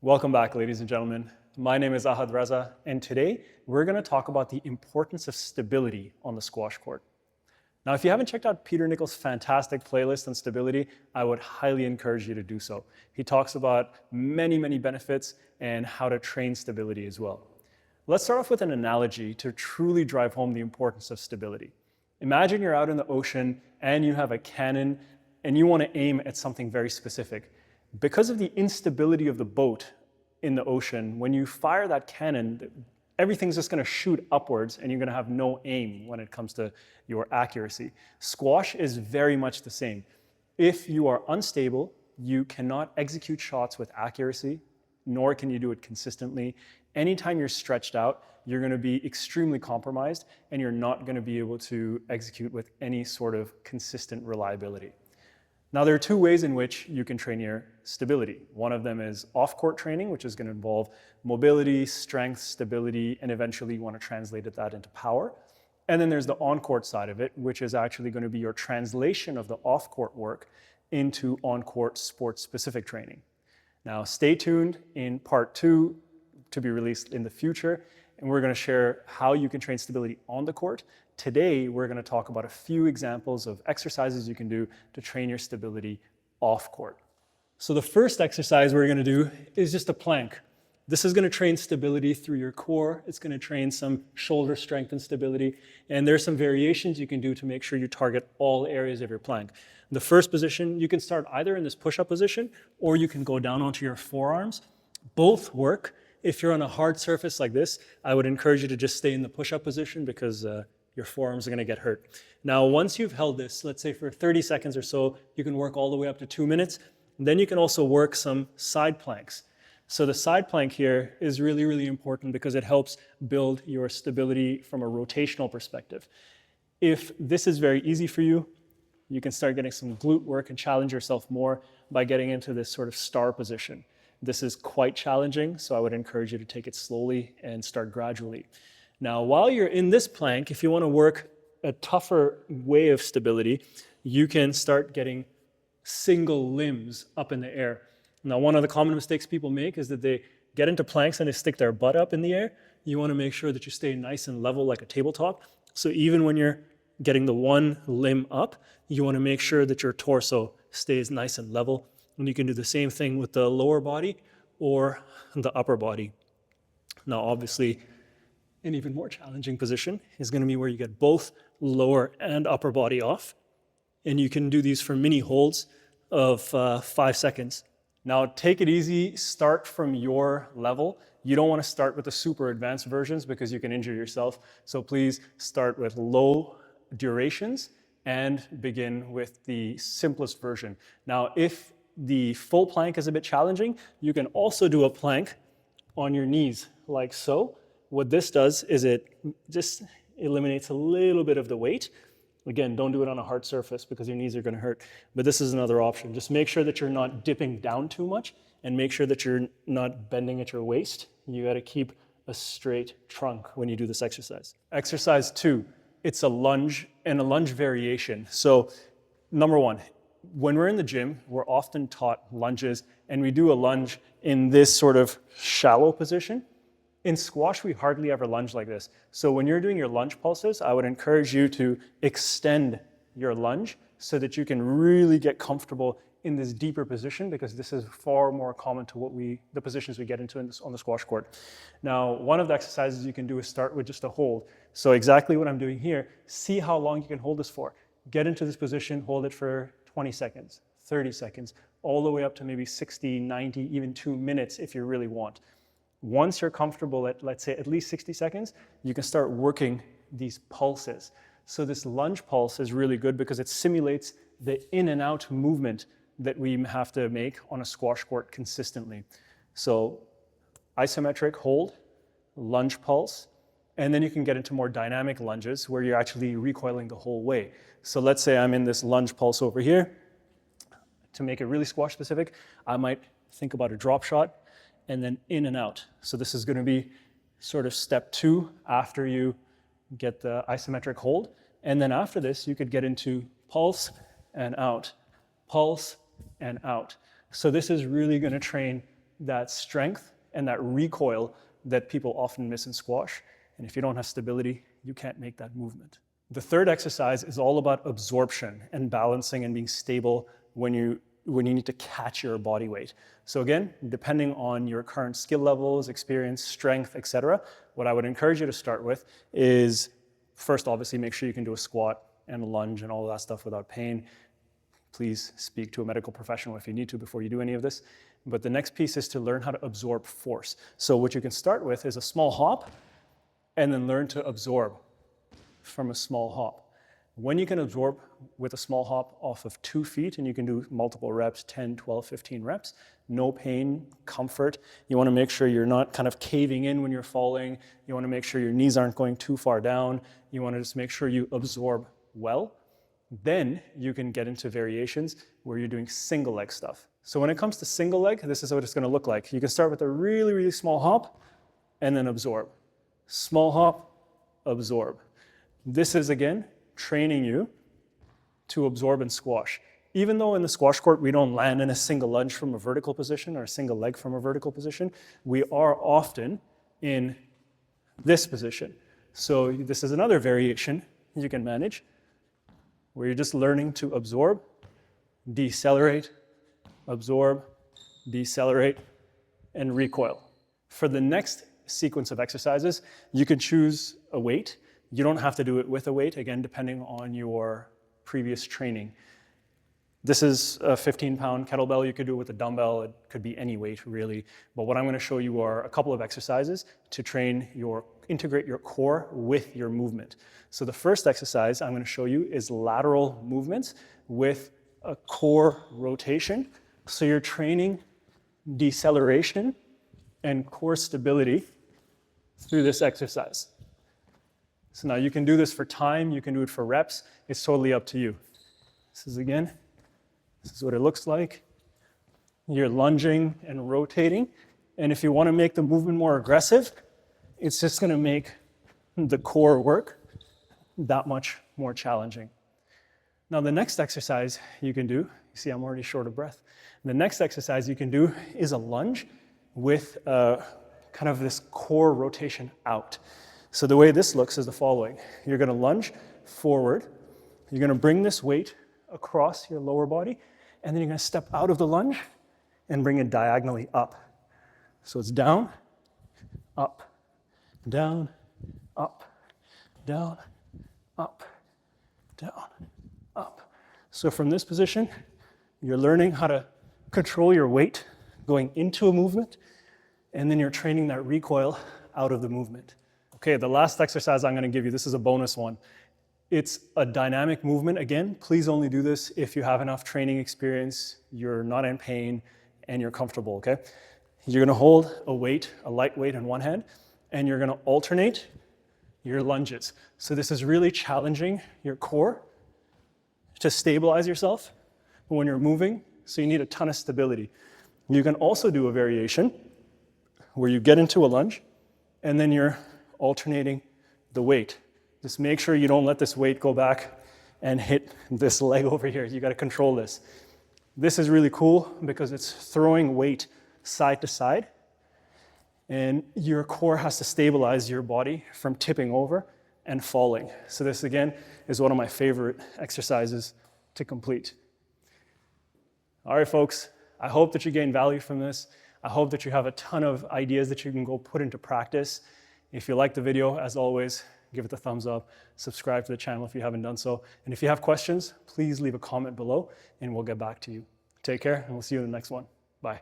Welcome back, ladies and gentlemen. My name is Ahad Reza, and today we're going to talk about the importance of stability on the squash court. Now, if you haven't checked out Peter Nichols' fantastic playlist on stability, I would highly encourage you to do so. He talks about many benefits and how to train stability as well. Let's start off with an analogy to truly drive home the importance of stability. Imagine you're out in the ocean and you have a cannon and you want to aim at something very specific. Because of the instability of the boat in the ocean, when you fire that cannon, everything's just going to shoot upwards and you're going to have no aim when it comes to your accuracy. Squash is very much the same. If you are unstable, you cannot execute shots with accuracy, nor can you do it consistently. Anytime you're stretched out, you're going to be extremely compromised and you're not going to be able to execute with any sort of consistent reliability. Now, there are two ways in which you can train your stability. One of them is off-court training, which is going to involve mobility, strength, stability, and eventually you want to translate that into power. And then there's the on-court side of it, which is actually going to be your translation of the off-court work into on-court sports-specific training. Now, stay tuned in part 2 to be released in the future, and we're going to share how you can train stability on the court. Today, we're going to talk about a few examples of exercises you can do to train your stability off court. So the first exercise we're going to do is just a plank. This is going to train stability through your core. It's going to train some shoulder strength and stability. And there's some variations you can do to make sure you target all areas of your plank. The first position, you can start either in this push-up position, or you can go down onto your forearms. Both work. If you're on a hard surface like this, I would encourage you to just stay in the push-up position because your forearms are going to get hurt. Now, once you've held this, let's say for 30 seconds or so, you can work all the way up to 2 minutes. And then you can also work some side planks. So the side plank here is really important because it helps build your stability from a rotational perspective. If this is very easy for you, you can start getting some glute work and challenge yourself more by getting into this sort of star position. This is quite challenging, so I would encourage you to take it slowly and start gradually. Now, while you're in this plank, if you want to work a tougher way of stability, you can start getting single limbs up in the air. Now, one of the common mistakes people make is that they get into planks and they stick their butt up in the air. You want to make sure that you stay nice and level like a tabletop. So even when you're getting the one limb up, you want to make sure that your torso stays nice and level. And you can do the same thing with the lower body or the upper body. Now, obviously, an even more challenging position is going to be where you get both lower and upper body off. And you can do these for mini holds of 5 seconds. Now, take it easy. Start from your level. You don't want to start with the super advanced versions because you can injure yourself. So please start with low durations and begin with the simplest version. Now, if the full plank is a bit challenging, you can also do a plank on your knees like so. What this does is it just eliminates a little bit of the weight. Again, don't do it on a hard surface because your knees are going to hurt. But this is another option. Just make sure that you're not dipping down too much and make sure that you're not bending at your waist. You got to keep a straight trunk when you do this exercise. Exercise 2, it's a lunge and a lunge variation. So number 1, when we're in the gym, we're often taught lunges and we do a lunge in this sort of shallow position. In squash, we hardly ever lunge like this. So when you're doing your lunge pulses, I would encourage you to extend your lunge so that you can really get comfortable in this deeper position because this is far more common to the positions we get into on the squash court. Now, one of the exercises you can do is start with just a hold. So exactly what I'm doing here, see how long you can hold this for. Get into this position, hold it for 20 seconds, 30 seconds, all the way up to maybe 60, 90, even 2 minutes if you really want. Once you're comfortable at, let's say, at least 60 seconds, you can start working these pulses. So this lunge pulse is really good because it simulates the in and out movement that we have to make on a squash court consistently. So isometric hold, lunge pulse, and then you can get into more dynamic lunges where you're actually recoiling the whole way. So let's say I'm in this lunge pulse over here. To make it really squash specific, I might think about a drop shot and then in and out. So this is going to be sort of step 2 after you get the isometric hold. And then after this, you could get into pulse and out, pulse and out. So this is really going to train that strength and that recoil that people often miss in squash. And if you don't have stability, you can't make that movement. The third exercise is all about absorption and balancing and being stable when you need to catch your body weight. So again, depending on your current skill levels, experience, strength, etc., what I would encourage you to start with is first, obviously, make sure you can do a squat and a lunge and all of that stuff without pain. Please speak to a medical professional if you need to before you do any of this. But the next piece is to learn how to absorb force. So what you can start with is a small hop and then learn to absorb from a small hop. When you can absorb with a small hop off of 2 feet and you can do multiple reps, 10, 12, 15 reps, no pain, comfort. You want to make sure you're not kind of caving in when you're falling. You want to make sure your knees aren't going too far down. You want to just make sure you absorb well. Then you can get into variations where you're doing single leg stuff. So when it comes to single leg, this is what it's going to look like. You can start with a really, really small hop and then absorb. Small hop, absorb. This is, again, training you to absorb and squash. Even though in the squash court we don't land in a single lunge from a vertical position or a single leg from a vertical position, we are often in this position. So this is another variation you can manage where you're just learning to absorb, decelerate, absorb, decelerate, and recoil. For the next sequence of exercises, you can choose a weight. You don't have to do it with a weight, again, depending on your previous training. This is a 15-pound kettlebell. You could do it with a dumbbell. It could be any weight, really. But what I'm going to show you are a couple of exercises to integrate your core with your movement. So the first exercise I'm going to show you is lateral movements with a core rotation. So you're training deceleration and core stability through this exercise. So now you can do this for time, you can do it for reps. It's totally up to you. This is what it looks like. You're lunging and rotating. And if you want to make the movement more aggressive, it's just going to make the core work that much more challenging. Now the next exercise you can do, you see I'm already short of breath. The next exercise you can do is a lunge with kind of this core rotation out. So the way this looks is the following. You're going to lunge forward. You're going to bring this weight across your lower body, and then you're going to step out of the lunge and bring it diagonally up. So it's down, up, down, up, down, up, down, up. So from this position, you're learning how to control your weight going into a movement, and then you're training that recoil out of the movement. Okay, the last exercise I'm going to give you, this is a bonus one. It's a dynamic movement. Again, please only do this if you have enough training experience, you're not in pain, and you're comfortable, okay? You're going to hold a weight, a light weight in one hand, and you're going to alternate your lunges. So this is really challenging your core to stabilize yourself when you're moving, so you need a ton of stability. You can also do a variation where you get into a lunge, and then you're alternating the weight. Just make sure you don't let this weight go back and hit this leg over here. You got to control this. This is really cool because it's throwing weight side to side, and your core has to stabilize your body from tipping over and falling. So this, again, is one of my favorite exercises to complete. All right, folks, I hope that you gain value from this. I hope that you have a ton of ideas that you can go put into practice. If you like the video, as always, give it a thumbs up, subscribe to the channel if you haven't done so. And if you have questions, please leave a comment below and we'll get back to you. Take care, and we'll see you in the next one. Bye.